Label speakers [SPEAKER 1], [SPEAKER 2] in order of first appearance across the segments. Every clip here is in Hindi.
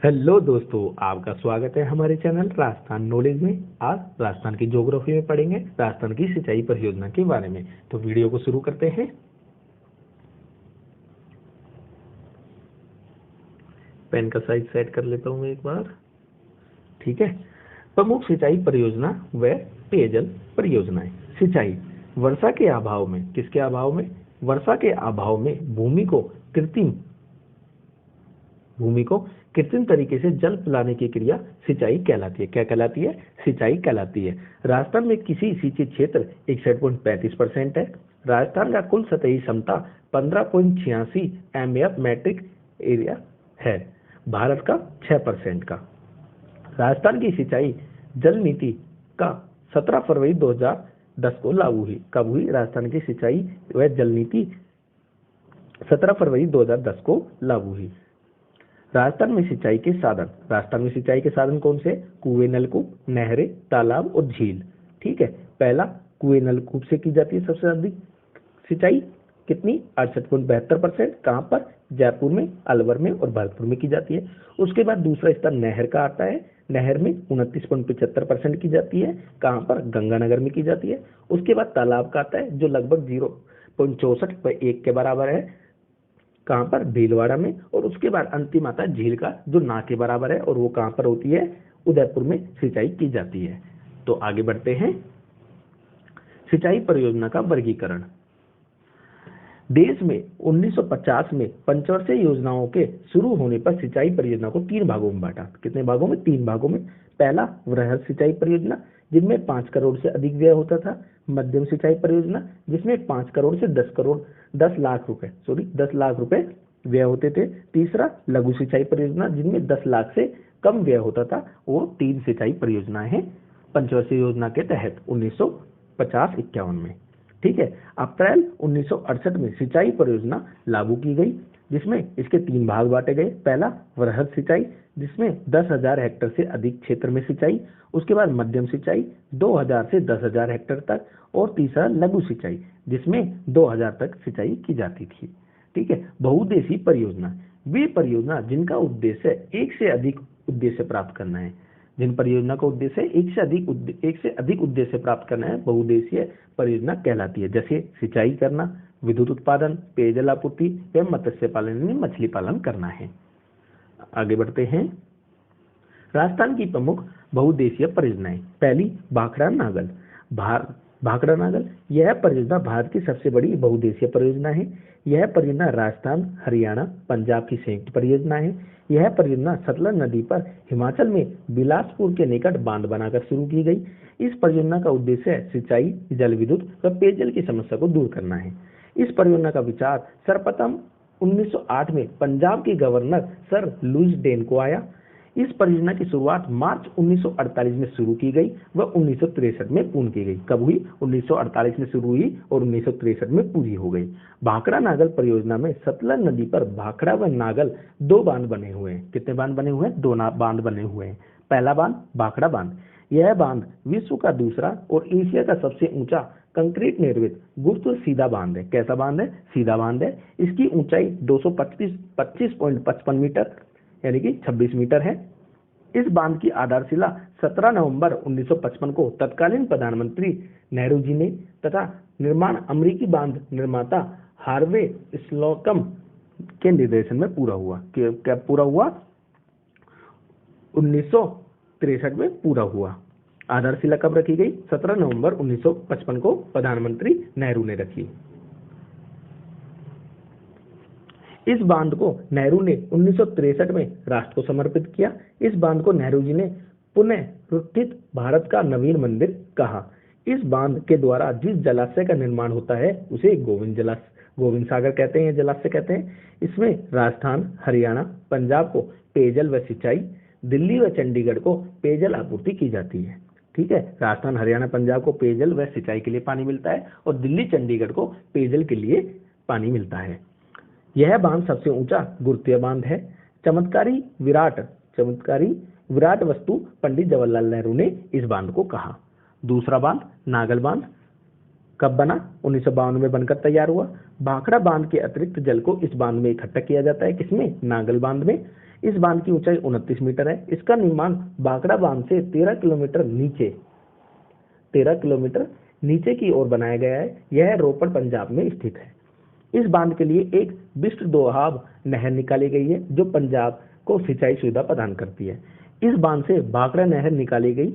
[SPEAKER 1] हेलो दोस्तों, आपका स्वागत है हमारे चैनल राजस्थान नॉलेज में। आज राजस्थान की ज्योग्राफी में पढ़ेंगे राजस्थान की सिंचाई परियोजना के बारे में। तो वीडियो को शुरू करते हैं। पेन का साइज सेट कर लेता हूँ मैं एक बार। ठीक है। प्रमुख सिंचाई परियोजना व पेयजल परियोजनाएं। सिंचाई वर्षा के अभाव में, किसके अभाव में? वर्षा के अभाव में भूमि को कृत्रिम तरीके से जल पिलाने की क्रिया सिंचाई कहलाती है। क्या कहलाती है? सिंचाई कहलाती है। राजस्थान में किसी सिंचित क्षेत्र 61.35% है। राजस्थान का कुल सतही क्षमता 15.86 MF मैट्रिक एरिया है, भारत का 6% का। राजस्थान की सिंचाई जल नीति का 17 फरवरी 2010 को लागू हुई। कब हुई? राजस्थान की सिंचाई व जल नीति 17 फरवरी 2010 को लागू हुई। राजस्थान में सिंचाई के साधन कौन से? कुएं, नलकूप, नहरें, तालाब और झील। ठीक है। पहला, कुएं नलकूप से की जाती है सबसे अधिक सिंचाई। कितनी? 68.72%। कहाँ पर? जयपुर में, अलवर में और भरतपुर में की जाती है। उसके बाद दूसरा स्तर नहर का आता है। नहर में 29.75% की जाती है। कहाँ पर? गंगानगर में की जाती है। उसके बाद तालाब का आता है, जो लगभग 0.64 के बराबर है। कहाँ पर? भीलवाड़ा में। और उसके बाद अंतिम आता है झील का, जो ना के बराबर है, और वो कहाँ पर होती है? उदयपुर में सिंचाई की जाती है। तो आगे बढ़ते हैं। सिंचाई परियोजना का वर्गीकरण। देश में 1950 में पंचवर्षीय योजनाओं के शुरू होने पर सिंचाई परियोजना को 3 भागों में बांटा। कितने भागों में? 3 भागों में। पहला, वृहद सिंचाई परियोजना, जिनमें 5 करोड़ से अधिक व्यय होता था। मध्यम सिंचाई परियोजना, जिसमें 5 करोड़ से 10 लाख रुपए व्यय होते थे। तीसरा, लघु सिंचाई परियोजना, जिनमें 10 लाख से कम व्यय होता था। वो 3 सिंचाई परियोजनाएं हैं पंचवर्षीय योजना के तहत 1950-51 में। ठीक है। अप्रैल 1968 में सिंचाई परियोजना लागू की गई, जिसमें इसके 3 भाग बांटे गए। पहला, वृहद सिंचाई, जिसमें 10,000 हेक्टेयर से अधिक क्षेत्र में सिंचाई। उसके बाद मध्यम सिंचाई, 2,000 से 10,000 हेक्टेयर तक। और तीसरा, लघु सिंचाई, जिसमें 2,000 तक सिंचाई की जाती थी। ठीक है। बहुउद्देशीय परियोजना, वे परियोजना जिनका उद्देश्य एक से अधिक उद्देश्य प्राप्त करना है। जिन परियोजना का उद्देश्य एक से अधिक उद्देश्य प्राप्त करना है, बहुउद्देशीय परियोजना कहलाती है। जैसे सिंचाई करना, विद्युत उत्पादन, पेयजल आपूर्ति व मत्स्य पालन यानी मछली पालन करना है। आगे बढ़ते हैं। राजस्थान की प्रमुख बहुउद्देशीय परियोजनाएं। पहली, भाखड़ा नागल। भाखड़ा नागल, यह परियोजना भारत की सबसे बड़ी बहुउद्देशीय परियोजना है। यह परियोजना राजस्थान, हरियाणा, पंजाब की संयुक्त परियोजना है। यह परियोजना सतलज नदी पर हिमाचल में बिलासपुर के निकट बांध बनाकर शुरू की गई। इस परियोजना का उद्देश्य सिंचाई, जल विद्युत व पेयजल की समस्या को दूर करना है। इस परियोजना का विचार सर्वप्रथम 1908 में पंजाब के गवर्नर सर लुईस डेन को आया। इस परियोजना की शुरुआत मार्च 1948 में शुरू की गई व 1963 में पूर्ण की गई। कब हुई? 1948 में शुरू हुई और 1963 में पूरी हो गई। भाखड़ा नागल परियोजना में सतलज नदी पर भाखड़ा व नागल 2 बांध बने हुए हैं। कितने बांध बने हुए हैं? 2 बांध बने हुए हैं। पहला बांध, भाखड़ा बांध। यह बांध विश्व का दूसरा और एशिया का सबसे ऊंचा कंक्रीट निर्मित गुप्त सीधा बांध है। कैसा बांध है? सीधा बांध है। इसकी ऊंचाई 225.55 मीटर यानी कि 26 मीटर है। इस बांध की आधारशिला 17 नवंबर 1955 को तत्कालीन प्रधानमंत्री नेहरू जी ने तथा निर्माण अमेरिकी बांध निर्माता हार्वे स्लोकम के निर्देशन में पूरा हुआ। क्या पूरा हुआ? 1963 में पूरा हुआ। आधारशिला कब रखी गई? 17 नवंबर 1955 को प्रधानमंत्री नेहरू ने रखी। इस बांध को नेहरू ने 1963 में राष्ट्र को समर्पित किया। इस बांध को नेहरू जी ने पुनरुत्थित भारत का नवीन मंदिर कहा। इस बांध के द्वारा जिस जलाशय का निर्माण होता है उसे गोविंद सागर कहते हैं, जलाशय कहते हैं। इसमें राजस्थान, हरियाणा, पंजाब को पेयजल व सिंचाई, दिल्ली व चंडीगढ़ को पेयजल आपूर्ति की जाती है। ठीक है। राजस्थान, हरियाणा, पंजाब को पेयजल व सिंचाई के लिए पानी मिलता है और दिल्ली, चंडीगढ़ को पेयजल के लिए पानी मिलता है। यह बांध सबसे ऊंचा गुरुत्वीय बांध है। चमत्कारी विराट वस्तु पंडित जवाहरलाल नेहरू ने इस बांध को कहा। दूसरा बांध, नागल बांध। कब बना? 1952 में बनकर तैयार हुआ। भाखड़ा बांध के अतिरिक्त जल को इस बांध में इकट्ठा किया जाता है। किसमें? नागल बांध में। इस बांध की ऊंचाई 29 मीटर है। इसका निर्माण भाखड़ा बांध से 13 किलोमीटर नीचे की ओर बनाया गया है। यह रोपड़ पंजाब में स्थित है। इस बांध के लिए एक बिस्ट दोआब नहर निकाली गई है जो पंजाब को सिंचाई सुविधा प्रदान करती है। इस बांध से भाखड़ा नहर निकाली गई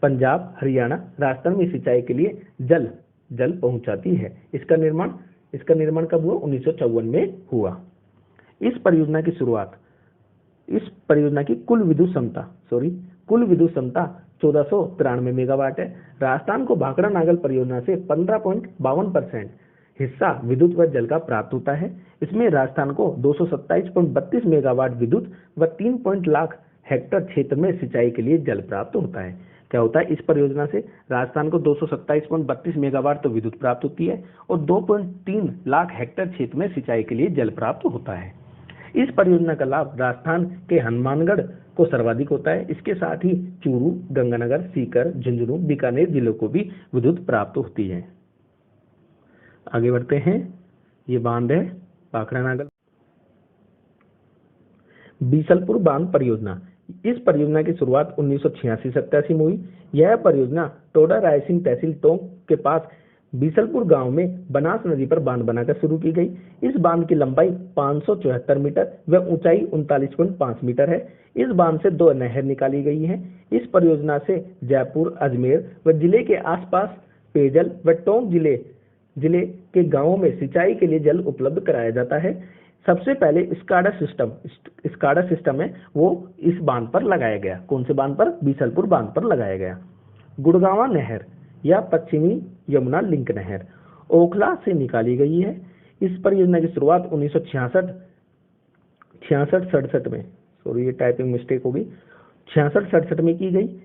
[SPEAKER 1] पंजाब, हरियाणा, राजस्थान में सिंचाई के लिए जल पहुंचाती है। इसका निर्माण कब हुआ? 1954 में हुआ। इस परियोजना की कुल विद्युत क्षमता 1493 मेगावाट है। राजस्थान को भाखड़ा नागल परियोजना से 15.52% हिस्सा विद्युत व जल का प्राप्त होता है। इसमें राजस्थान को 227.32 मेगावाट विद्युत व 3 लाख हेक्टेयर क्षेत्र में सिंचाई के लिए जल प्राप्त होता है। क्या होता है? इस परियोजना से राजस्थान को 227.32 मेगावाट तो विद्युत प्राप्त होती है और 2.3 लाख हेक्टेयर क्षेत्र में सिंचाई के लिए जल प्राप्त होता है। इस परियोजना का लाभ राजस्थान के हनुमानगढ़ को सर्वाधिक होता है। इसके साथ ही चूरू, गंगानगर, सीकर, झुंझुनू, बीकानेर जिलों को भी विद्युत प्राप्त होती है। आगे बढ़ते हैं। ये बांध है भाखड़ा नागल। बीसलपुर बांध परियोजना। इस परियोजना की शुरुआत 1986-87 में हुई। यह परियोजना टोडा रायसिंह तहसील टोंक के पास बीसलपुर गांव में बनास नदी पर बांध बनाकर शुरू की गई। इस बांध की लंबाई 574 मीटर व ऊंचाई 39.5 मीटर है। इस बांध से 2 नहर निकाली गई है। इस परियोजना से जयपुर, अजमेर व जिले के आसपास पेयजल व टोंक जिले के गांवों में सिंचाई के लिए जल उपलब्ध कराया जाता है। सबसे पहले स्काडा सिस्टम है वो इस बांध पर लगाया गया। कौन से बांध पर? बीसलपुर बांध पर लगाया गया। गुड़गांवा नहर या पश्चिमी यमुना लिंक नहर ओखला से निकाली गई है। इस परियोजना की शुरुआत 1966-67 में, सॉरी ये टाइपिंग मिस्टेक होगी, 66-67 में की गई।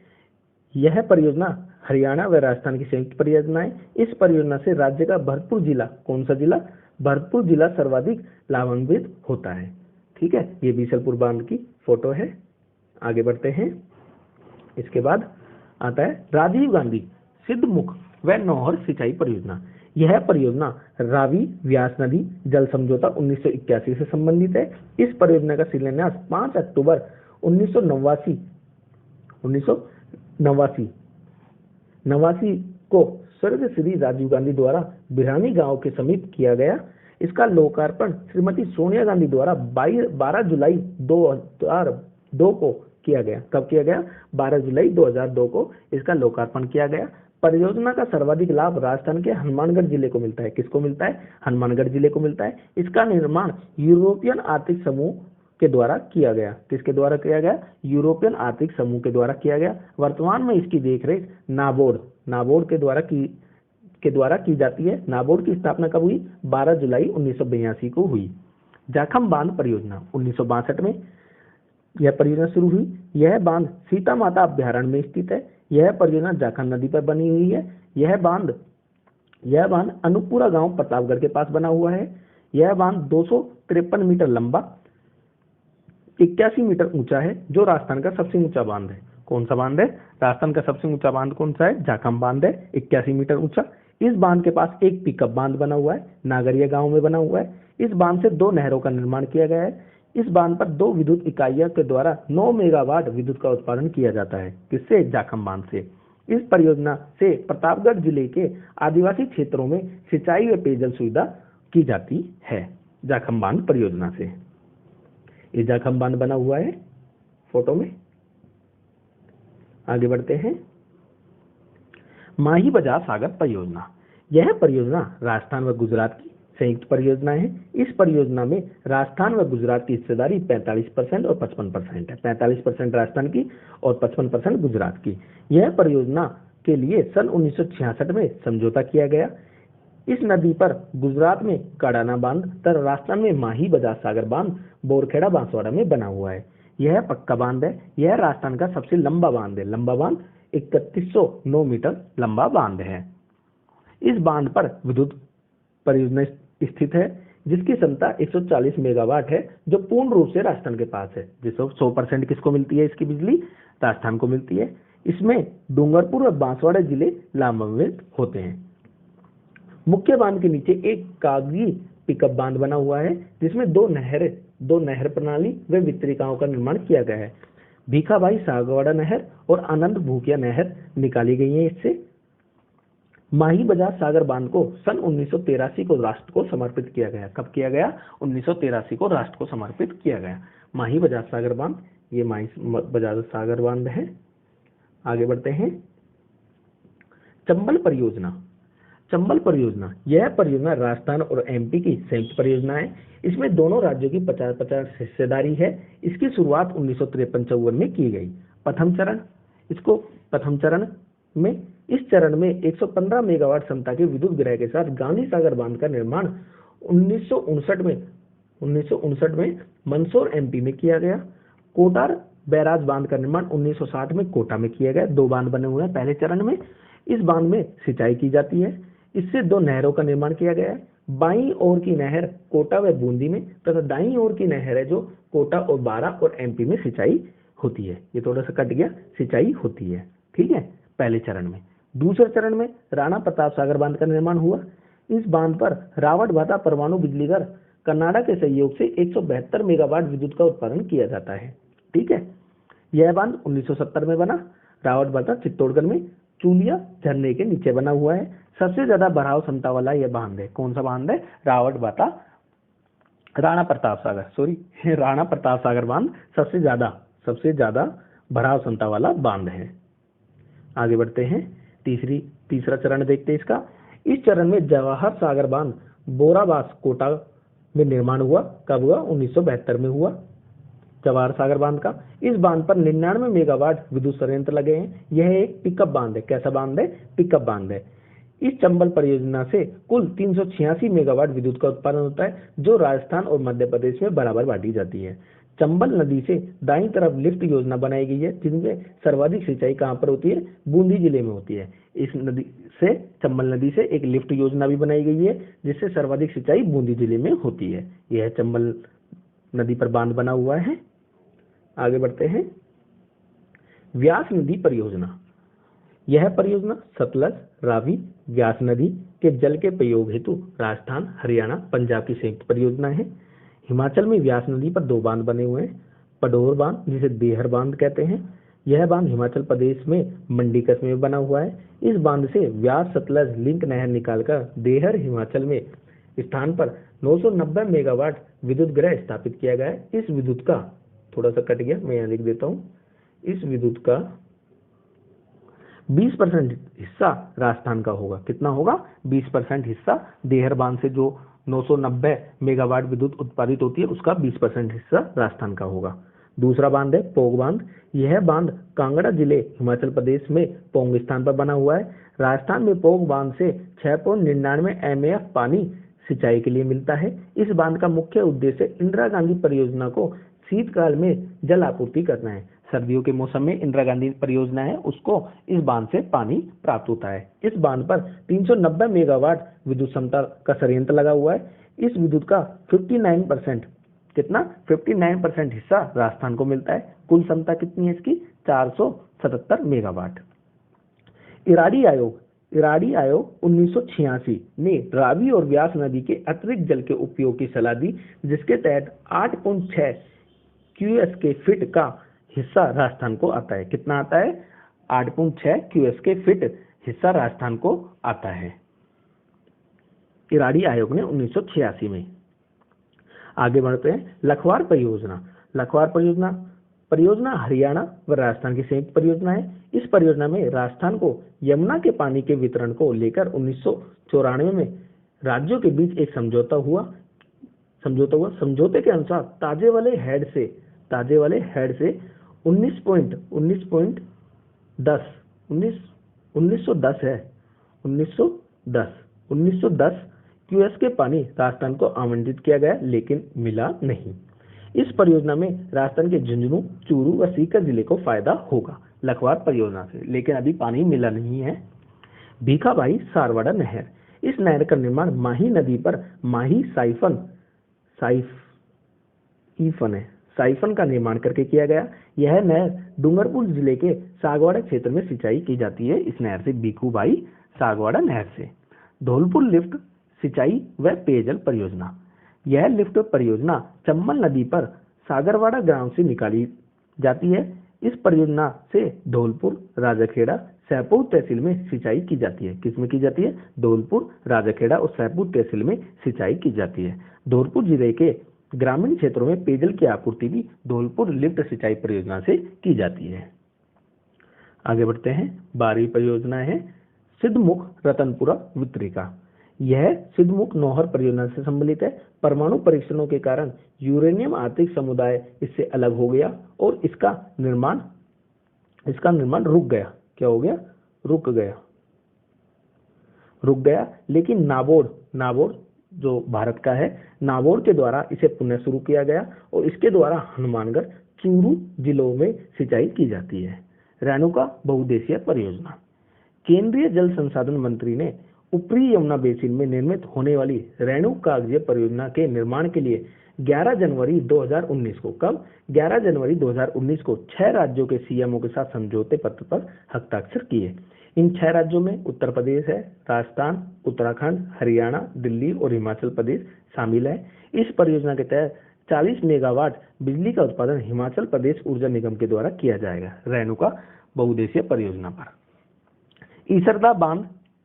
[SPEAKER 1] यह परियोजना हरियाणा व राजस्थान की संयुक्त परियोजना है। इस परियोजना से राज्य का भरतपुर जिला, कौन सा जिला? भरतपुर जिला सर्वाधिक लाभान्वित होता है। ठीक है, ये बीसलपुर बांध की फोटो है। आगे बढ़ते हैं। इसके बाद आता है राजीव गांधी सिद्धमुख व नौहर सिंचाई परियोजना। यह परियोजना रावी व्यास नदी जल समझौता 1981 से संबंधित है। इस परियोजना का शिलान्यास 5 अक्टूबर 1989 को स्वर्गीय श्री राजीव गांधी द्वारा बिरानी गांव के समीप किया गया। इसका लोकार्पण श्रीमती सोनिया गांधी द्वारा 12 जुलाई 2002 को किया गया। कब किया गया? 12 जुलाई 2002 को इसका लोकार्पण किया गया। परियोजना का सर्वाधिक लाभ राजस्थान के हनुमानगढ़ जिले को मिलता है। किसको मिलता है? हनुमानगढ़ जिले को मिलता है। इसका निर्माण यूरोपियन आर्थिक समूह के द्वारा किया गया। किसके द्वारा किया गया? यूरोपियन आर्थिक समूह के द्वारा किया गया। वर्तमान में इसकी देखरेख नाबोर्ड के द्वारा की जाती है। नाबोर्ड की स्थापना कब हुई? 12 जुलाई 1982 को हुई। जाखम बांध परियोजना 1962 में यह परियोजना शुरू हुई। यह बांध सीता माता अभ्यारण्य में स्थित है। यह परियोजना जाखम नदी पर बनी हुई है। यह बांध अनुपुरा गांव प्रतापगढ़ के पास बना हुआ है। यह बांध 253 मीटर लंबा, 81 मीटर ऊंचा है, जो राजस्थान का सबसे ऊंचा बांध है। कौन सा बांध है? राजस्थान का सबसे ऊंचा बांध कौन सा है? जाखम बांध है, 81 मीटर ऊंचा। इस बांध के पास एक पिकअप बांध बना हुआ है, नागरिया गांव में बना हुआ है। इस बांध से 2 नहरों का निर्माण किया गया है। इस बांध पर 2 विद्युत इकाइयों के द्वारा 9 मेगावाट विद्युत का उत्पादन किया जाता है। किससे? जाखम बांध से। इस परियोजना से प्रतापगढ़ जिले के आदिवासी क्षेत्रों में सिंचाई व पेयजल सुविधा की जाती है। जाखम बांध परियोजना से ये जाखम बांध बना हुआ है फोटो में। आगे बढ़ते हैं। माही बजार सागर परियोजना। यह परियोजना राजस्थान व गुजरात की संयुक्त परियोजना है। इस परियोजना में राजस्थान व गुजरात की हिस्सेदारी 45% और 55% है। 45% राजस्थान की और 55% गुजरात की। यह परियोजना के लिए सन 1966 में समझौता किया गया। इस नदी पर गुजरात में कड़ाना बांध तथा राजस्थान में माही बजार सागर बांध बोरखेड़ा बांसवाड़ा में बना हुआ है। यह पक्का बांध है। यह राजस्थान का सबसे लंबा बांध है। लंबा बांध 3109 मीटर लंबा बांध है। इस बांध पर विद्युत परियोजना स्थित है जिसकी क्षमता 140 मेगावाट है, जो पूर्ण रूप से राजस्थान के पास है। जिसको 100% किसको मिलती है? इसकी बिजली राजस्थान को मिलती है। इसमें डूंगरपुर और बांसवाड़ा जिले लाभान्वित होते हैं। मुख्य बांध के नीचे एक कागजी पिकअप बांध बना हुआ है जिसमें दो नहर प्रणाली व वितरिकाओं का निर्माण किया गया है। भीखाबाई सागवाड़ा नहर और आनंद भूकिया नहर निकाली गई है इससे। माही बजाज सागर बांध को सन 1983 को राष्ट्र को समर्पित किया गया। कब किया गया? 1983 को राष्ट्र को समर्पित किया गया। माही बजाज सागर बांध, ये माही बजाज सागर बांध है। आगे बढ़ते हैं। चंबल परियोजना। चंबल परियोजना, यह परियोजना राजस्थान और एमपी की संयुक्त परियोजना है। इसमें दोनों राज्यों की 50-50 हिस्सेदारी है। इसकी शुरुआत 1953-54 में की गई। प्रथम चरण में इस चरण में 115 मेगावाट क्षमता के विद्युत ग्रह के साथ गांधी सागर बांध का निर्माण 1959 में मंदसौर एमपी में किया गया। कोटार बैराज बांध का निर्माण 1960 में कोटा में किया गया। दो बांध बने हुए हैं पहले चरण में। इस बांध में सिंचाई की जाती है। इससे दो नहरों का निर्माण किया गया है। बाईं ओर की नहर कोटा व बूंदी में तथा दाईं ओर की नहर है जो कोटा और बारा और एमपी में सिंचाई होती है। ये थोड़ा सा कट गया, सिंचाई होती है, ठीक है, पहले चरण में। दूसरे चरण में राणा प्रताप सागर बांध का निर्माण हुआ। इस बांध पर रावतभाटा परमाणु बिजली घर कनाडा के सहयोग से 172 मेगावाट विद्युत का उत्पादन किया जाता है, ठीक है। यह बांध 1970 में बना। रावतभाटा चित्तौड़गढ़ में चूलिया झरने के नीचे बना हुआ है। सबसे ज्यादा भराव क्षमता वाला यह बांध है। कौन सा बांध है? रावतभाटा राणा प्रताप सागर बांध सबसे ज्यादा भराव क्षमता वाला बांध है। आगे बढ़ते हैं। तीसरा चरण देखते हैं इसका। इस चरण में जवाहर सागर बांध बोराबास कोटा में निर्माण हुआ। कब हुआ? 1972 में हुआ जवाहर सागर बांध का। इस बांध पर 99 मेगावाट विद्युत संयंत्र लगे हैं। यह एक पिकअप बांध है। कैसा बांध है? पिकअप बांध है। इस चंबल परियोजना से कुल 386 मेगावाट विद्युत का उत्पादन होता है जो राजस्थान और मध्य प्रदेश में बराबर बांटी जाती है। चंबल नदी से दाईं तरफ लिफ्ट योजना बनाई गई है जिनमें सर्वाधिक सिंचाई कहां पर होती है? बूंदी जिले में होती है। इस नदी से, चंबल नदी से एक लिफ्ट योजना भी बनाई गई है जिससे सर्वाधिक सिंचाई बूंदी जिले में होती है। यह चंबल नदी पर बांध बना हुआ है। आगे बढ़ते हैं। व्यास नदी परियोजना। यह परियोजना सतलज, रावी, व्यास नदी के जल के प्रयोग हेतु राजस्थान, हरियाणा, पंजाब की संयुक्त परियोजना है। हिमाचल में व्यास नदी पर दो बांध बने हुए हैं। पडोर बांध, जिसे देहर बांध कहते हैं, यह बांध हिमाचल प्रदेश में मंडी कस्बे में बना हुआ है। इस बांध से व्यास सतलज लिंक नहर निकालकर देहर हिमाचल में स्थान पर 990 मेगावाट विद्युत ग्रह स्थापित किया गया है। इस विद्युत का, थोड़ा सा कट गया, मैं यहाँ लिख देता हूँ, इस विद्युत का 20% हिस्सा राजस्थान का होगा। कितना होगा? 20% हिस्सा देहर बांध से जो 990 मेगावाट विद्युत उत्पादित होती है उसका 20% हिस्सा राजस्थान का होगा। दूसरा बांध है पोग बांध। यह बांध कांगड़ा जिले, हिमाचल प्रदेश में पोंग स्थान पर बना हुआ है। राजस्थान में पोग बांध से 6.99 MAF पानी सिंचाई के लिए मिलता है। इस बांध का मुख्य उद्देश्य इंदिरा गांधी परियोजना को शीतकाल में जल आपूर्ति करना है। सर्दियों के मौसम में इंदिरा गांधी परियोजना है उसको इस बांध से पानी प्राप्त होता है। इस बांध पर 390 मेगावाट विद्युत क्षमता का संयंत्र लगा हुआ है। इस विद्युत का 59%, कितना? 59% हिस्सा राजस्थान को मिलता है। कुल क्षमता कितनी है इसकी? 477 मेगावाट। इराडी आयोग 1986 ने रावी और व्यास नदी के अतिरिक्त जल के उपयोग की सलाह दी जिसके तहत 8.6 क्यूएसके फीट का हिस्सा राजस्थान को आता है। कितना आता है? 8.6 क्यूएसके फीट हिस्सा राजस्थान को आता है, इराडी आयोग ने 1986 में। आगे बढ़ते हैं। लखवार परियोजना हरियाणा व राजस्थान की संयुक्त परियोजना है। इस परियोजना में राजस्थान को यमुना के पानी के वितरण को लेकर 1994 में राज्यों के बीच एक समझौता हुआ। समझौते के अनुसार ताजे वाले हेड से 1910 क्यूएस के पानी राजस्थान को आवंटित किया गया लेकिन मिला नहीं। इस परियोजना में राजस्थान के झुंझुनू, चूरू व सीकर जिले को फायदा होगा लखवार परियोजना से, लेकिन अभी पानी मिला नहीं है। भीखाबाई सारवाड़ा नहर। इस नहर का निर्माण माही नदी पर माही साइफन का निर्माण करके किया गया। यह नहर डूंगरपुर जिले के सागवाड़ा क्षेत्र में सिंचाई की जाती है। इस नहर से भीखाबाई सागवाड़ा नहर से। धौलपुर लिफ्ट सिंचाई व पेयजल परियोजना। यह लिफ्ट परियोजना चंबल नदी पर सागरवाड़ा गांव से निकाली जाती है। इस परियोजना से धौलपुर, राजाखेड़ा, सैदपुर तहसील में सिंचाई की जाती है। किसमें की जाती है? धौलपुर, राजाखेड़ा और सैदपुर तहसील में सिंचाई की जाती है। धौलपुर जिले के ग्रामीण क्षेत्रों में पेयजल की आपूर्ति भी धौलपुर लिफ्ट सिंचाई परियोजना से की जाती है। आगे बढ़ते हैं। 12वीं परियोजना है सिद्धमुख रतनपुरा वितरिका। यह सिद्धमुख नौहर परियोजना से संबंधित है। परमाणु परीक्षणों के कारण यूरेनियम आर्थिक समुदाय इससे अलग हो गया और इसका निर्माण रुक गया। क्या हो गया? रुक गया। लेकिन नाबोर्ड जो भारत का है, नाबोर्ड के द्वारा इसे पुनः शुरू किया गया और इसके द्वारा हनुमानगढ़, चूरू जिलों में सिंचाई की जाती है। रेणुका बहुउद्देशीय परियोजना। केंद्रीय जल संसाधन मंत्री ने ऊपरी यमुना बेसिन में निर्मित होने वाली रेणुका परियोजना के निर्माण के लिए 11 जनवरी 2019 को 11 जनवरी 2019 को 6 राज्यों के सीएमओ के साथ समझौते पत्र पर हस्ताक्षर किए। इन 6 राज्यों में उत्तर प्रदेश है, राजस्थान, उत्तराखंड, हरियाणा, दिल्ली और हिमाचल प्रदेश शामिल है। इस परियोजना के तहत 40 मेगावाट बिजली का उत्पादन हिमाचल प्रदेश ऊर्जा निगम के द्वारा किया जाएगा। रेणुका बहुउद्देशीय परियोजना पर ईसरदा बांध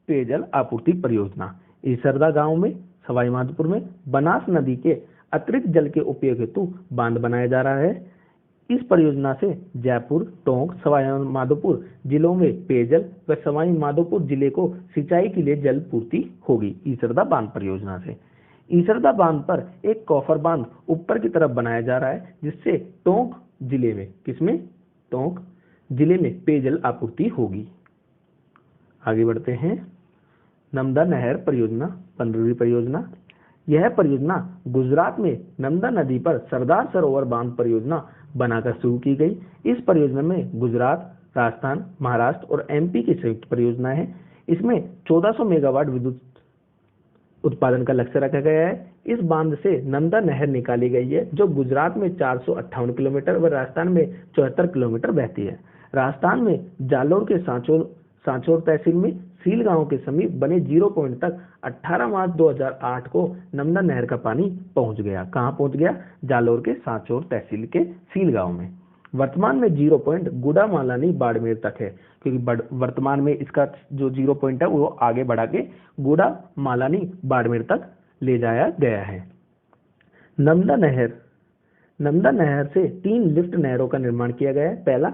[SPEAKER 1] पेयजल आपूर्ति परियोजना। ईसरदा गांव में सवाई माधोपुर में बनास नदी के अतिरिक्त जल के उपयोग हेतु बांध बनाया जा रहा है। इस परियोजना से जयपुर, टोंक, सवाई माधोपुर जिलों में पेयजल व सवाई माधोपुर जिले को सिंचाई के लिए जल पूर्ति होगी। ईसरदा बांध परियोजना से ईसरदा बांध पर एक कॉफर बांध ऊपर की तरफ बनाया जा रहा है, जिससे टोंक जिले में पेयजल आपूर्ति होगी। आगे बढ़ते हैं। नर्मदा नहर परियोजना 15वीं परियोजना। यह परियोजना गुजरात में नर्मदा नदी पर सरदार सरोवर बांध परियोजना बनाकर शुरू की गई। इस परियोजना में गुजरात, राजस्थान, महाराष्ट्र और एमपी की संयुक्त परियोजना है। इसमें 1400 मेगावाट विद्युत उत्पादन का लक्ष्य रखा गया है। इस बांध से नर्मदा नहर निकाली गई है, जो गुजरात में 458 किलोमीटर व राजस्थान में 74 किलोमीटर बहती है। राजस्थान में जालोर के सांचौर तहसील में सील गांव के समीप बने 0 पॉइंट तक 18 मार्च 2008 को नर्मदा नहर का पानी पहुंच गया। कहां पहुंच गया? जालोर के सांचौर तहसील के सील गांव में। वर्तमान में 0 पॉइंट गुड़ा मालानी बाड़मेर तक है, क्योंकि वर्तमान में इसका जो 0 पॉइंट है वो आगे बढ़ा के गुड़ा मालानी बाड़मेर तक ले जाया गया है। नर्मदा नहर से 3 लिफ्ट नहरों का निर्माण किया गया है। पहला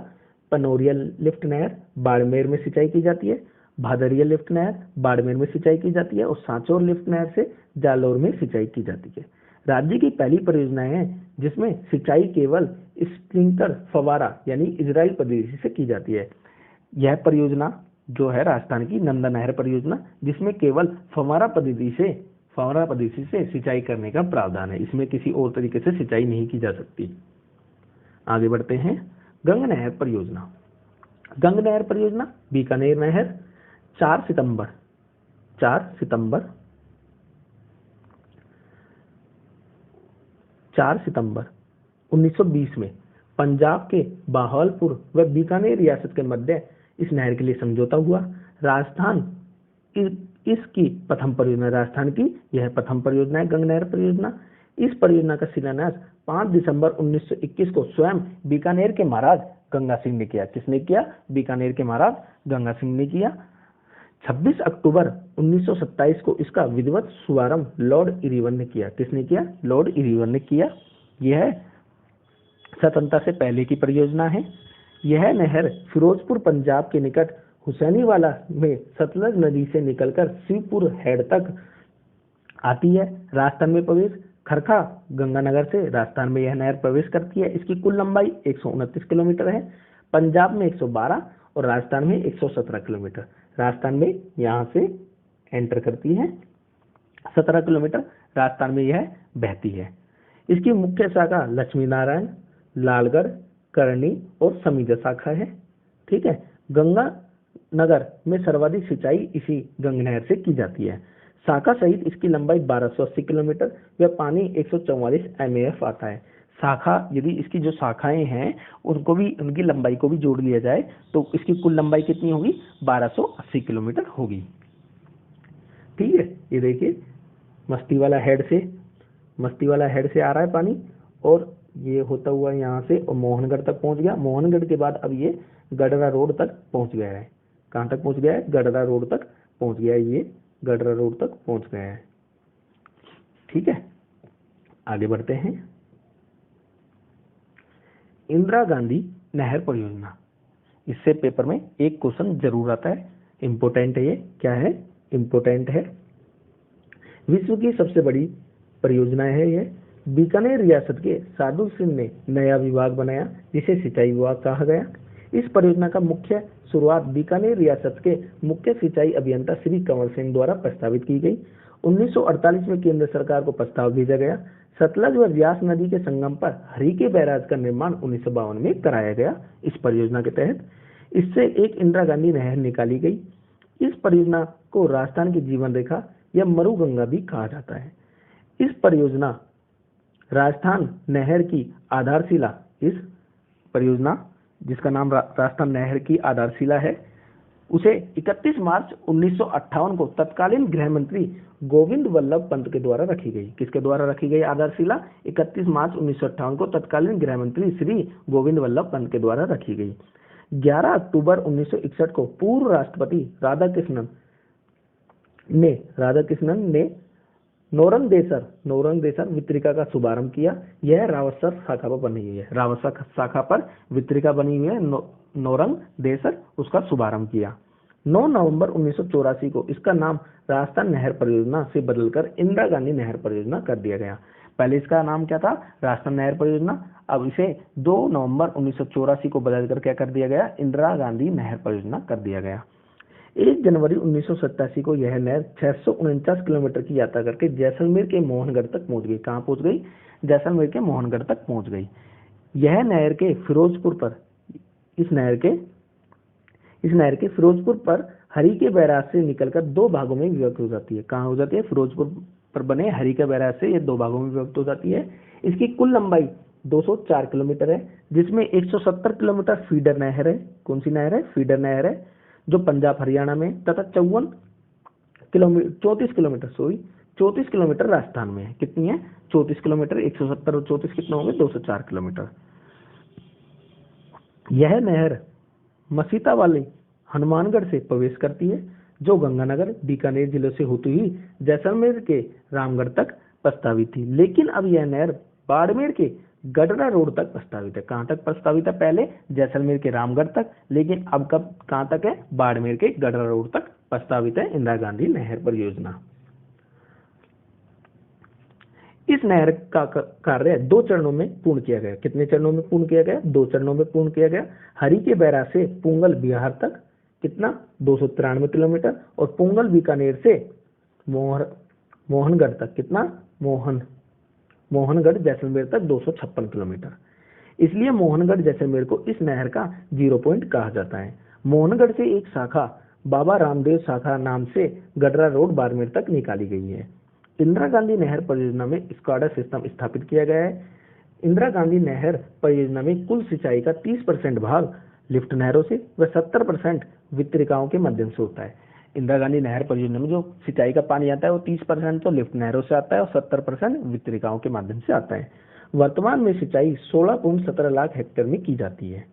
[SPEAKER 1] पनोरिया लिफ्ट नहर बाड़मेर में सिंचाई की जाती है, भादरिया लिफ्ट नहर बाड़मेर में सिंचाई की जाती है और सांचौर लिफ्ट नहर से जालोर में सिंचाई की जाती है। राज्य की पहली परियोजना है जिसमें सिंचाई केवल स्प्रिंकलर फव्वारा यानी इजराइल पद्धति से की जाती है। यह परियोजना जो है राजस्थान की नर्मदा नहर परियोजना, जिसमें केवल फव्वारा पद्धति से सिंचाई करने का प्रावधान है। इसमें किसी और तरीके से सिंचाई नहीं की जा सकती। आगे बढ़ते हैं। गंग नहर परियोजना बीकानेर नहर 4 सितंबर 1920 में पंजाब के बहावलपुर व बीकानेर रियासत के मध्य इस नहर के लिए समझौता हुआ। इसकी प्रथम परियोजना राजस्थान की यह प्रथम परियोजना है गंग नहर परियोजना। इस परियोजना का शिलान्यास 5 दिसंबर 1921 को स्वयं बीकानेर के महाराज गंगा सिंह ने किया। किसने किया? बीकानेर के महाराज गंगा सिंह ने किया। 26 अक्टूबर 1927 को इसका विधिवत शुभारंभ लॉर्ड इरविन ने किया। किसने किया? लॉर्ड इरविन ने किया। यह स्वतंत्रता से पहले की परियोजना है। यह नहर फिरोजपुर पंजाब के निकट हुसैनीवाला में सतलज नदी से निकलकर शिवपुर हेड तक आती है। राजस्थान में प्रवेश खरखा गंगानगर से राजस्थान में यह नहर प्रवेश करती है। इसकी कुल लंबाई 129 किलोमीटर है। पंजाब में 112 और राजस्थान में 117 किलोमीटर। राजस्थान में यहाँ से एंटर करती है। 17 किलोमीटर राजस्थान में यह बहती है। इसकी मुख्य शाखा लक्ष्मी नारायण, लालगढ़, करनी और समीजा शाखा है। ठीक है। गंगा नगर में सर्वाधिक सिंचाई इसी गंग नहर से की जाती है। शाखा सहित इसकी लंबाई 1280 किलोमीटर व पानी 144 MAF आता है। शाखा यदि इसकी जो शाखाएं हैं उनकी लंबाई को भी जोड़ लिया जाए तो इसकी कुल लंबाई कितनी होगी? 1280 किलोमीटर होगी। ठीक है, ये देखिए मस्ती वाला हेड से आ रहा है पानी, और ये होता हुआ यहाँ से और मोहनगढ़ तक पहुंच गया। मोहनगढ़ के बाद अब ये गडरा रोड तक पहुंच गया है। कहाँ तक पहुंच गया है? गडरा रोड तक पहुंच गया है, ये गडरा रोड तक पहुंच गया है। ठीक है, आगे बढ़ते हैं। इंदिरा गांधी नहर परियोजना, इससे पेपर में एक क्वेश्चन जरूर आता है, इंपोर्टेंट है ये। क्या है? इंपोर्टेंट है। विश्व की सबसे बड़ी परियोजना है ये। बीकानेर रियासत के साधु सिंह ने नया विभाग बनाया जिसे सिंचाई विभाग कहा गया। इस परियोजना का मुख्य शुरुआत बीकानेर रियासत के मुख्य सिंचाई अभियंता श्री कंवर सिंह द्वारा प्रस्तावित की गई। 1948 में केंद्र सरकार को प्रस्ताव भेजा गया। सतलज व व्यास नदी के संगम पर हरिके बैराज का निर्माण 1952 में कराया गया। इस परियोजना के तहत इससे एक इंदिरा गांधी नहर निकाली गई। इस परियोजना को राजस्थान की जीवन रेखा या मरुगंगा भी कहा जाता है। इस परियोजना राजस्थान नहर की आधारशिला, इस परियोजना जिसका नाम राजस्थान नहर की आधारशिला है, उसे 31 मार्च 1958 को तत्कालीन गृह मंत्री गोविंद वल्लभ पंत के द्वारा रखी गई। किसके द्वारा रखी गई आधारशिला? 31 मार्च 1958 को तत्कालीन गृह मंत्री श्री गोविंद वल्लभ पंत के द्वारा रखी गई। 11 अक्टूबर 1961 को पूर्व राष्ट्रपति राधाकृष्णन ने नौरंगदेसर वितरिका का शुभारंभ किया। यह रावतसर शाखा पर बनी हुई है। रावतसर शाखा पर वितरिका बनी हुई है, नौरंगदेसर, उसका शुभारंभ किया। 9 नवंबर 1984 को इसका नाम राजस्थान नहर परियोजना से बदलकर इंदिरा गांधी नहर परियोजना कर दिया गया। पहले इसका नाम क्या था? राजस्थान नहर परियोजना। अब इसे 2 नवंबर 1984 को बदलकर क्या कर दिया गया? इंदिरा गांधी नहर परियोजना कर दिया गया। 1 जनवरी 1987 को यह नहर 649 किलोमीटर की यात्रा करके जैसलमेर के मोहनगढ़ तक पहुंच गई। कहाँ पहुंच गई? जैसलमेर के मोहनगढ़ तक पहुंच गई। यह नहर के फिरोजपुर पर हरिके बैराज से निकलकर 2 भागों में विभक्त हो जाती है। कहाँ हो जाती है? फिरोजपुर पर बने हरिके बैराज से ये 2 भागों में विभक्त हो जाती है। इसकी कुल लंबाई 204 किलोमीटर है, जिसमें 170 किलोमीटर फीडर नहर है। कौन सी नहर है? फीडर नहर है, जो पंजाब हरियाणा में, तथा 34 किलोमीटर राजस्थान में है। कितनी है? 34 किलोमीटर। 170 और 34 कितना होंगे? 204 किलोमीटर। यह नहर मसीता वाली हनुमानगढ़ से प्रवेश करती है, जो गंगानगर बीकानेर जिलों से होती हुई जैसलमेर के रामगढ़ तक प्रस्तावित थी। लेकिन अब यह नहर बाड़मेर के गडरा रोड तक प्रस्तावित है। कहाँ तक प्रस्तावित है? पहले जैसलमेर के रामगढ़ तक, लेकिन अब कहाँ तक है? बाड़मेर के गडरा रोड तक प्रस्तावित है इंदिरा गांधी नहर परियोजना। इस नहर का कार्य 2 चरणों में पूर्ण किया गया। कितने चरणों में पूर्ण किया गया? 2 चरणों में पूर्ण किया गया। हरिके बैराज से पुंगल बिहार तक कितना? 293 किलोमीटर, और पुंगल बीकानेर से मोहनगढ़ तक कितना? मोहनगढ़ जैसलमेर तक 256 किलोमीटर। इसलिए मोहनगढ़ जैसलमेर को इस नहर का 0 पॉइंट कहा जाता है। मोहनगढ़ से एक शाखा बाबा रामदेव शाखा नाम से गडरा रोड बाड़मेर तक निकाली गई है। इंदिरा गांधी नहर परियोजना में स्क्वाडर सिस्टम स्थापित किया गया है। इंदिरा गांधी नहर परियोजना में कुल सिंचाई का 30% भाग लिफ्ट नहरों से व 70% वितरिकाओं के माध्यम से होता है। इंदिरा गांधी नहर परियोजना में जो सिंचाई का पानी आता है वो 30% तो लिफ्ट नहरों से आता है और 70% वितरिकाओं के माध्यम से आता है। वर्तमान में सिंचाई 16.17 लाख हेक्टेयर में की जाती है।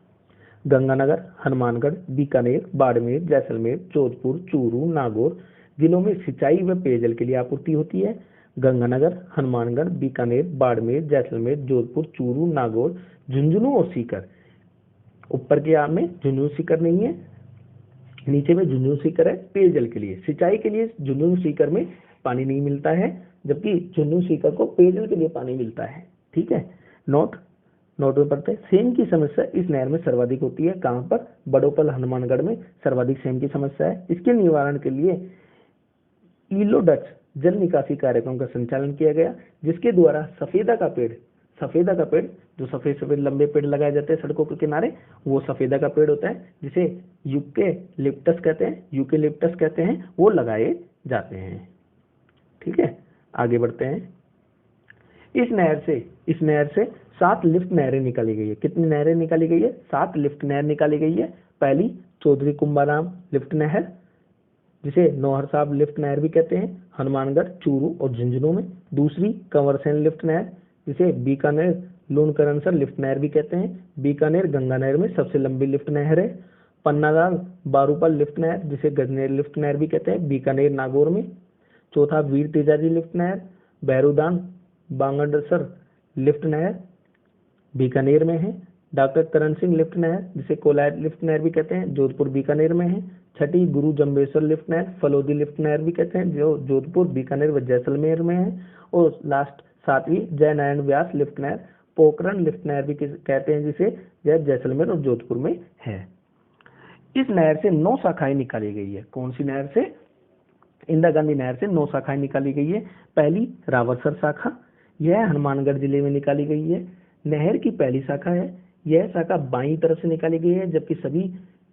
[SPEAKER 1] गंगानगर, हनुमानगढ़, बीकानेर, बाड़मेर, जैसलमेर, जोधपुर, चूरू, नागौर जिलों में सिंचाई व पेयजल के लिए आपूर्ति होती है। गंगानगर, हनुमानगढ़, बीकानेर, बाड़मेर, जैसलमेर, जोधपुर, चूरू, नागौर, झुंझुनू और सीकर। ऊपर के आम में झुंझुनू सीकर नहीं है, नीचे में झुंझुनू सीकर है पेयजल के लिए। सिंचाई के लिए झुंझुनू सीकर में पानी नहीं मिलता है, जबकि झुंझुनू सीकर को पेयजल के लिए पानी मिलता है। ठीक है, नोट में पढ़ते हैं। सेम की समस्या इस नहर में सर्वाधिक होती है। कहाँ पर? बड़ोपल हनुमानगढ़ में सर्वाधिक सेम की समस्या है। इसके निवारण के लिए ईलो डच जल निकासी कार्यक्रम का संचालन किया गया, जिसके द्वारा सफेदा का पेड़ जो सफेद लंबे पेड़ लगाए जाते हैं सड़कों के किनारे, वो सफेदा का पेड़ होता है, जिसे यूकेलिप्टस कहते हैं, वो लगाए जाते हैं। ठीक है, आगे बढ़ते हैं। इस नहर से 7 लिफ्ट नहरें निकाली गई है। कितनी नहरें निकाली गई है? 7 लिफ्ट नहर निकाली गई है। पहली चौधरी कुंभाराम लिफ्ट नहर, जिसे नौहरसाब लिफ्ट नहर भी कहते हैं, हनुमानगढ़, चूरू और झुंझुनू में। दूसरी कंवरसेन लिफ्ट नहर, जिसे बीकानेर लूणकरणसर लिफ्ट नहर भी कहते हैं, बीकानेर गंगा नहर में सबसे लंबी लिफ्ट नहर है। पन्नालाल बारूपल लिफ्ट नहर, जिसे गजनेर लिफ्ट नहर भी कहते हैं, बीकानेर नागौर में। चौथा वीर तेजाजी लिफ्ट नहर, बहरूदान बांगड़सर लिफ्ट नहर बीकानेर में है। डॉक्टर करण सिंह लिफ्ट नहर, जिसे कोलायत लिफ्ट नहर भी कहते हैं, जोधपुर बीकानेर में है। छठी गुरु जम्बेश्वर लिफ्ट नहर, फलोदी लिफ्ट नहर भी कहते हैं, जो जोधपुर बीकानेर व जैसलमेर में है। और लास्ट सातवीं जय नारायण व्यास लिफ्ट नहर, पोखरण लिफ्ट नहर भी कहते हैं, जिसे यह जैसलमेर और जोधपुर में है। इस नहर से 9 शाखाएं निकाली गई है। कौन सी नहर से? इंदिरा गांधी नहर से 9 शाखाएं निकाली गई है। पहली रावतसर शाखा, यह हनुमानगढ़ जिले में निकाली गई है। नहर की पहली शाखा है, यह शाखा बाईं तरफ से निकाली गई है, जबकि सभी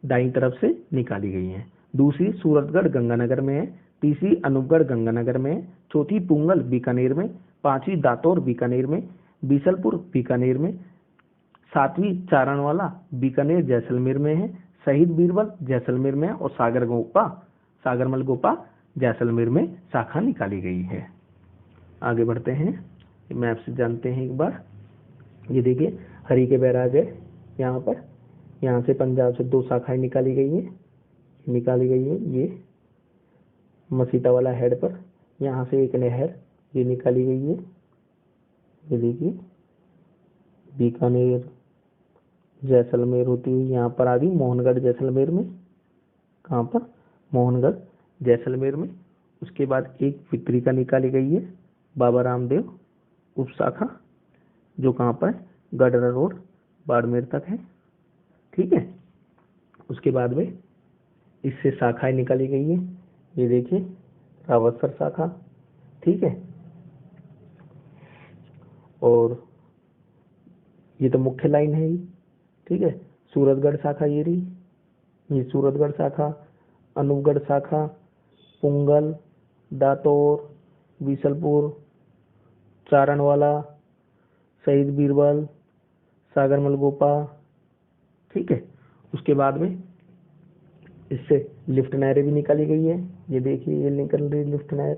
[SPEAKER 1] दाईं तरफ से निकाली गई है। दूसरी सूरतगढ़ गंगानगर में है। तीसरी अनूपगढ़ गंगानगर में है। चौथी पुंगल बीकानेर में। पांचवी दातौर बीकानेर में। बीसलपुर बीकानेर में। सातवीं चारणवाला बीकानेर जैसलमेर में है। शहीद बीरबल जैसलमेर में है। और सागरमल गोपा जैसलमेर में शाखा निकाली गई है। आगे बढ़ते हैं, मैप से जानते हैं एक बार। ये देखिए हरी के बैराज है यहाँ पर, यहाँ से पंजाब से 2 शाखाएं निकाली गई है। ये मसीता वाला हेड पर, यहाँ से एक नहर ये निकाली गई है। ये देखिए बीकानेर जैसलमेर होती हुई यहाँ पर आ गई मोहनगढ़ जैसलमेर में। कहाँ पर? मोहनगढ़ जैसलमेर में। उसके बाद एक विक्रिका निकाली गई है, बाबा रामदेव उप शाखा, जो कहाँ पर? गडरा रोड बाड़मेर तक है। ठीक है। उसके बाद में इससे शाखाएं निकाली गई है। ये देखिए रावतसर शाखा, ठीक है। और ये तो मुख्य लाइन है ही, ठीक है। सूरतगढ़ शाखा ये रही, ये सूरतगढ़ शाखा, अनूपगढ़ शाखा, पुंगल, दातौर, बीसलपुर, चारणवाला, शहीद बीरबल, सागरमल गोपा, ठीक है। उसके बाद में इससे लिफ्ट नहरें भी निकाली गई है। ये देखिए ये निकल रही लिफ्ट नहर,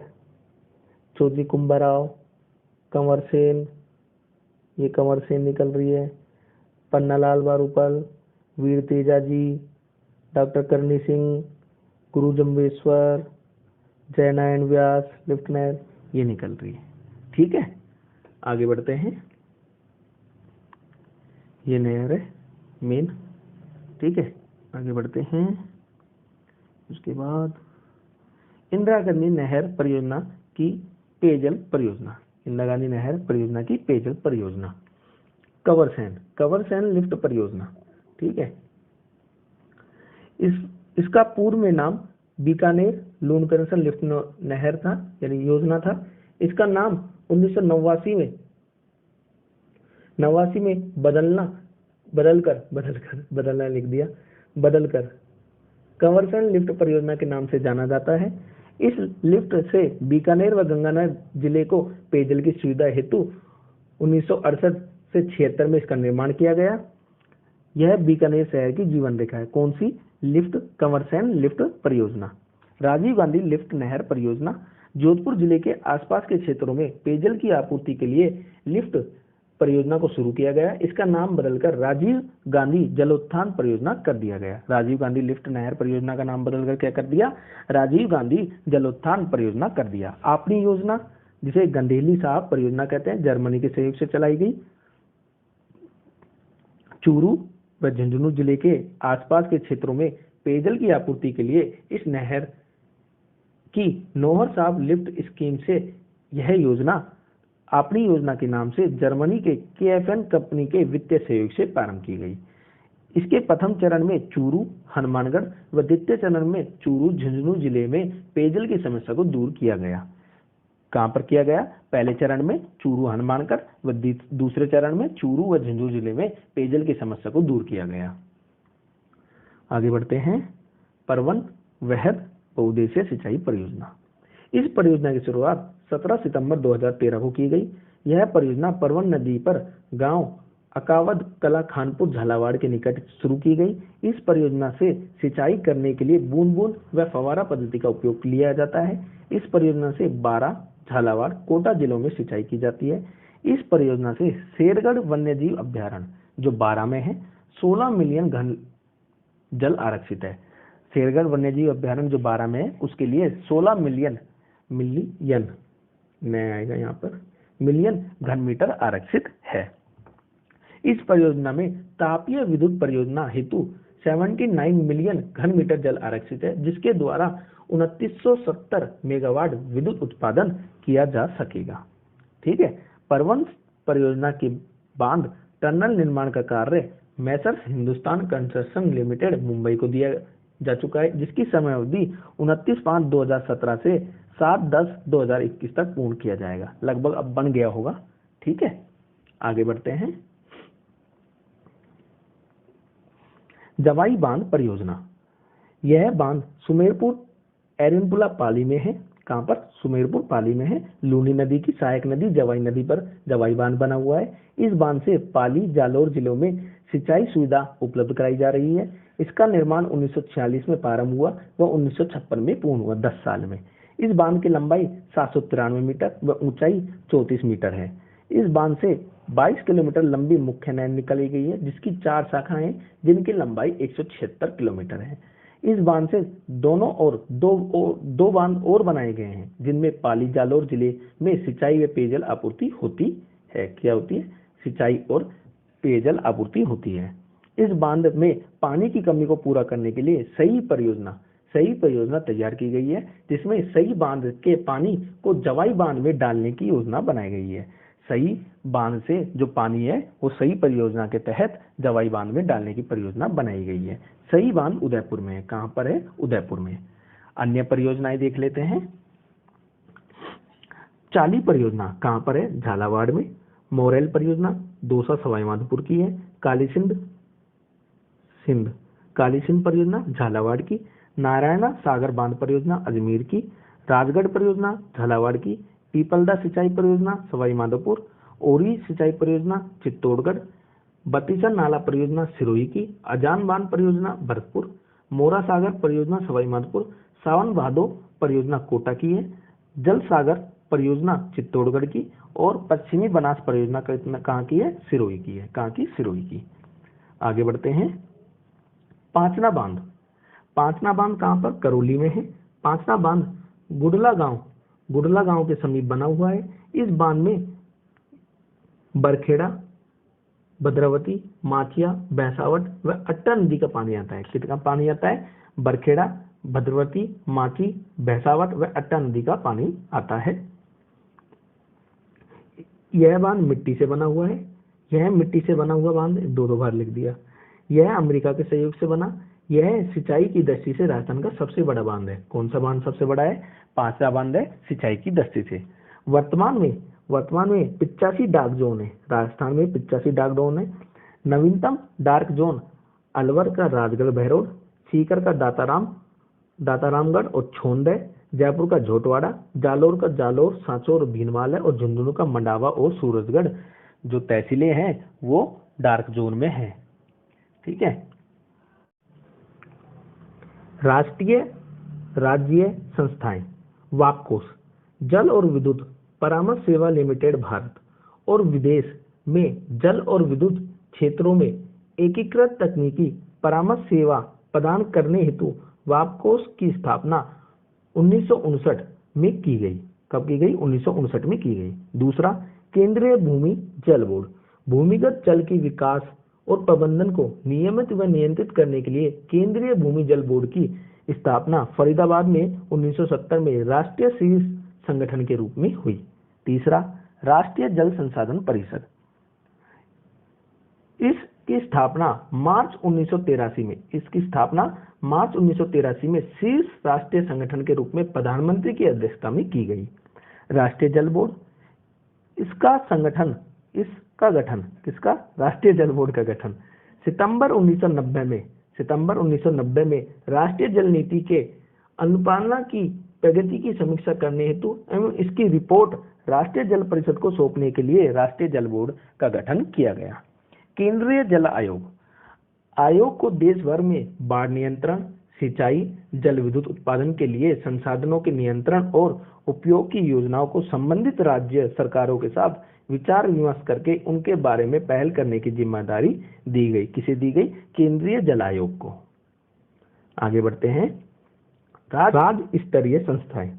[SPEAKER 1] चौधरी कुंभाराव, कंवरसेन, ये कंवरसेन निकल रही है। पन्नालाल बारूपल, वीर तेजाजी, डॉक्टर करणी सिंह, गुरु जम्बेश्वर, जय नारायण व्यास लिफ्ट नहर ये निकल रही है। ठीक है। आगे बढ़ते हैं, ये नहर है मेन, ठीक है। आगे बढ़ते हैं। उसके बाद इंदिरा गांधी नहर परियोजना की पेयजल परियोजना, इंदिरा गांधी नहर परियोजना की पेयजल परियोजना। कंवरसेन लिफ्ट परियोजना, ठीक है। इसका पूर्व में नाम बीकानेर लूणकरणसर लिफ्ट नहर था, यानी योजना था। इसका नाम 1989 में बदलकर कंवरसेन लिफ्ट परियोजना के नाम से जाना जाता है। इस लिफ्ट से बीकानेर व गंगानगर जिले को पेयजल की सुविधा हेतु 1968 से 76 में इसका निर्माण किया गया। यह बीकानेर शहर की जीवन रेखा है। कौन सी? लिफ्ट कंवरसेन लिफ्ट परियोजना। राजीव गांधी लिफ्ट नहर परियोजना, जोधपुर जिले के आसपास के क्षेत्रों में पेयजल की आपूर्ति के लिए लिफ्ट परियोजना को शुरू किया गया। इसका नाम बदलकर राजीव गांधी जलोत्थान परियोजना कर दिया गया। राजीव गांधी लिफ्ट नहर परियोजना का नाम बदलकर क्या कर दिया? राजीव गांधी जलोत्थान परियोजना कर दिया। अपनी योजना, जिसे गंधेली साहब परियोजना कहते हैं, जर्मनी के सहयोग से चलाई गई। चूरू व झुंझुनू जिले के आसपास के क्षेत्रों में पेयजल की आपूर्ति के लिए इस नहर की नौहर साहब लिफ्ट स्कीम से यह योजना अपनी योजना के नाम से जर्मनी के KFN कंपनी के वित्तीय सहयोग से प्रारंभ की गई। इसके प्रथम चरण में चूरू, हनुमानगढ़ व द्वितीय चरण में चूरू झुंझुनू जिले में पेयजल की समस्या को दूर किया गया। कहां पर किया गया? पहले चरण में चूरू हनुमानगढ़ व दूसरे चरण में चूरू व झुंझुनू जिले में पेयजल की समस्या को दूर किया गया। आगे बढ़ते हैं, परवन वहद बहुउद्देशीय सिंचाई परियोजना। इस परियोजना की शुरुआत 17 सितंबर 2013 को की गई। यह परियोजना परवन नदी पर गांव अकावद कला खानपुर झालावाड़ के निकट शुरू की गई। इस परियोजना से सिंचाई करने के लिए बूंद बूंद व फव्वारा पद्धति का उपयोग लिया जाता है। इस परियोजना से 12 झालावाड़ कोटा जिलों में सिंचाई की जाती है। इस परियोजना से शेरगढ़ वन्यजीव अभ्यारण्य जो 12 में है 16 मिलियन घन जल आरक्षित है। शेरगढ़ वन्यजीव अभ्यारण्य जो 12 में है उसके लिए 16 मिलियन नया आएगा यहाँ पर मिलियन घन मीटर आरक्षित है। इस परियोजना में तापीय विद्युत परियोजना हेतु 79 मिलियन घन मीटर जल आरक्षित है, जिसके द्वारा 2970 मेगावाट विद्युत उत्पादन किया जा सकेगा। ठीक है। परवन परियोजना के बांध टनल निर्माण का कार्य Messrs Hindustan construction limited Mumbai को दिया जा चुका है, जिसकी समय अवधि 29/5/2017 से 7/10/2021 तक पूर्ण किया जाएगा। लगभग अब बन गया होगा। ठीक है, आगे बढ़ते हैं। जवाई बांध परियोजना, यह बांध सुमेरपुर एरनपुला पाली में है। कहां पर? सुमेरपुर पाली में है। लूनी नदी की सहायक नदी जवाई नदी पर जवाई बांध बना हुआ है। इस बांध से पाली जालौर जिलों में सिंचाई सुविधा उपलब्ध कराई जा रही है। इसका निर्माण 1946 में प्रारंभ हुआ व 1956 में पूर्ण हुआ, 10 साल में। इस बांध की लंबाई 793 मीटर व ऊंचाई 34 मीटर है। इस बांध से 22 किलोमीटर लंबी मुख्य नहर निकाली गई है, जिसकी 4 शाखाएं जिनकी लंबाई 176 किलोमीटर है। इस बांध से दोनों ओर दो बांध और बनाए गए हैं, जिनमें पाली जालौर जिले में सिंचाई व पेयजल आपूर्ति होती है। क्या होती है? सिंचाई और पेयजल आपूर्ति होती है। इस बांध में पानी की कमी को पूरा करने के लिए सही परियोजना तैयार की गई है, जिसमें सही बांध के पानी को जवाई बांध में डालने की योजना बनाई गई है। सही बांध से जो पानी है वो सही परियोजना के तहत जवाई बांध में डालने की परियोजना बनाई गई है। सही बांध उदयपुर में है। कहां पर है? उदयपुर में। अन्य परियोजनाएं देख लेते हैं। चाली परियोजना कहां पर है? झालावाड़ में। मोरेल परियोजना दौसा सवाई माधोपुर की है। काली सिंध परियोजना झालावाड़ की। नारायणा सागर बांध परियोजना अजमेर की। राजगढ़ परियोजना झालावाड़ की। पीपलदा सिंचाई परियोजना सवाई माधोपुर। ओरी सिंचाई परियोजना चित्तौड़गढ़। बतीसर नाला परियोजना सिरोही की। अजान बांध परियोजना भरतपुर। मोरा सागर परियोजना सवाई माधोपुर। सावन भादो परियोजना कोटा की है। जल सागर परियोजना चित्तौड़गढ़ की। और पश्चिमी बनास परियोजना कहाँ की है? सिरोही की है। कहाँ की? सिरोही की। आगे बढ़ते हैं। पांचना बांध कहाँ पर? करौली में है। पांचना बांध गुडला गांव के समीप बना हुआ है। इस बांध में बरखेड़ा, भद्रावती, माचिया, भैंसावट व अट्टा नदी का पानी आता है। कितना पानी आता है? बरखेड़ा, भद्रावती, माची, भैंसावट व अट्टा नदी का पानी आता है। यह बांध मिट्टी से बना हुआ है। यह मिट्टी से बना हुआ बांध 2 बार लिख दिया। यह अमेरिका के सहयोग से बना। यह सिंचाई की दृष्टि से राजस्थान का सबसे बड़ा बांध है। कौन सा बांध सबसे बड़ा है? पांचवा बांध है सिंचाई की दृष्टि से। वर्तमान में 85 डार्क जोन है। राजस्थान में 85 डार्क जोन है। नवीनतम डार्क जोन अलवर का राजगढ़ बहरोड, सीकर का दातारामगढ़ और छोंद है। जयपुर का झोटवाड़ा, जालौर का जालौर, सांचौर, भीनमाल है और झुंझुनू का मंडावा और सूरजगढ़ जो तहसीलें हैं वो डार्क जोन में है। ठीक है। राष्ट्रीय राज्य संस्थाएं वापकोस, जल और विद्युत परामर्श सेवा लिमिटेड भारत और विदेश में जल और विद्युत क्षेत्रों में एकीकृत तकनीकी परामर्श सेवा प्रदान करने हेतु वापकोस की स्थापना 1959 में की गई। कब की गई? 1959 में की गई। दूसरा, केंद्रीय भूमि जल बोर्ड भूमिगत जल की विकास और प्रबंधन को नियमित व नियंत्रित करने के लिए केंद्रीय भूमि जल बोर्ड की स्थापना फरीदाबाद में 1970 में राष्ट्रीय शीर्ष संगठन के रूप में हुई। तीसरा, राष्ट्रीय जल संसाधन परिषद, इसकी स्थापना मार्च 1983 में शीर्ष राष्ट्रीय संगठन के रूप में प्रधानमंत्री की अध्यक्षता में की गई। राष्ट्रीय जल बोर्ड, इसका गठन किसका? राष्ट्रीय जल बोर्ड का गठन सितंबर 1990 में राष्ट्रीय जल नीति के अनुपालना की प्रगति की समीक्षा करने हेतु एवं इसकी रिपोर्ट राष्ट्रीय जल परिषद को सौंपने के लिए राष्ट्रीय जल बोर्ड का गठन किया गया। केंद्रीय जल आयोग आयोग को देश भर में बाढ़ नियंत्रण, सिंचाई, जल विद्युत उत्पादन के लिए संसाधनों के नियंत्रण और उपयोग की योजनाओं को संबंधित राज्य सरकारों के साथ विचार विमर्श करके उनके बारे में पहल करने की जिम्मेदारी दी गई। किसे दी गई? केंद्रीय जल आयोग को। आगे बढ़ते हैं। राज्य स्तरीय संस्थाएं।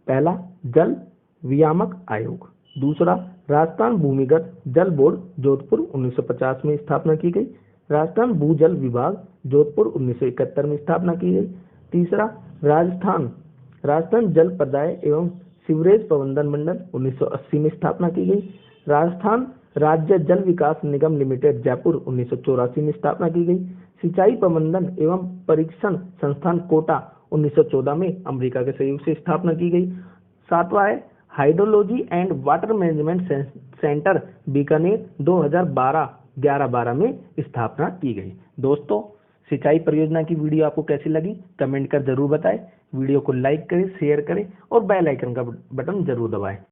[SPEAKER 1] पहला, जल वियामक आयोग। दूसरा, राजस्थान भूमिगत जल बोर्ड, जोधपुर 1950 में स्थापना की गई। राजस्थान भूजल विभाग, जोधपुर 1971 में स्थापना की गई। तीसरा, राजस्थान जल प्रदाय एवं सीवरेज प्रबंधन मंडल, 1980 में स्थापना की गई। राजस्थान राज्य जल विकास निगम लिमिटेड, जयपुर, 1984 में स्थापना की गई। सिंचाई प्रबंधन एवं परीक्षण संस्थान, कोटा, 1914 में अमेरिका के सहयोग से स्थापना की गई। सातवां है hydrology and water management centre, Bikaner, 2012 में स्थापना की गई। दोस्तों, सिंचाई परियोजना की वीडियो आपको कैसी लगी कमेंट कर जरूर बताएं। वीडियो को लाइक करें, शेयर करें और बेल आइकन का बटन जरूर दबाएं।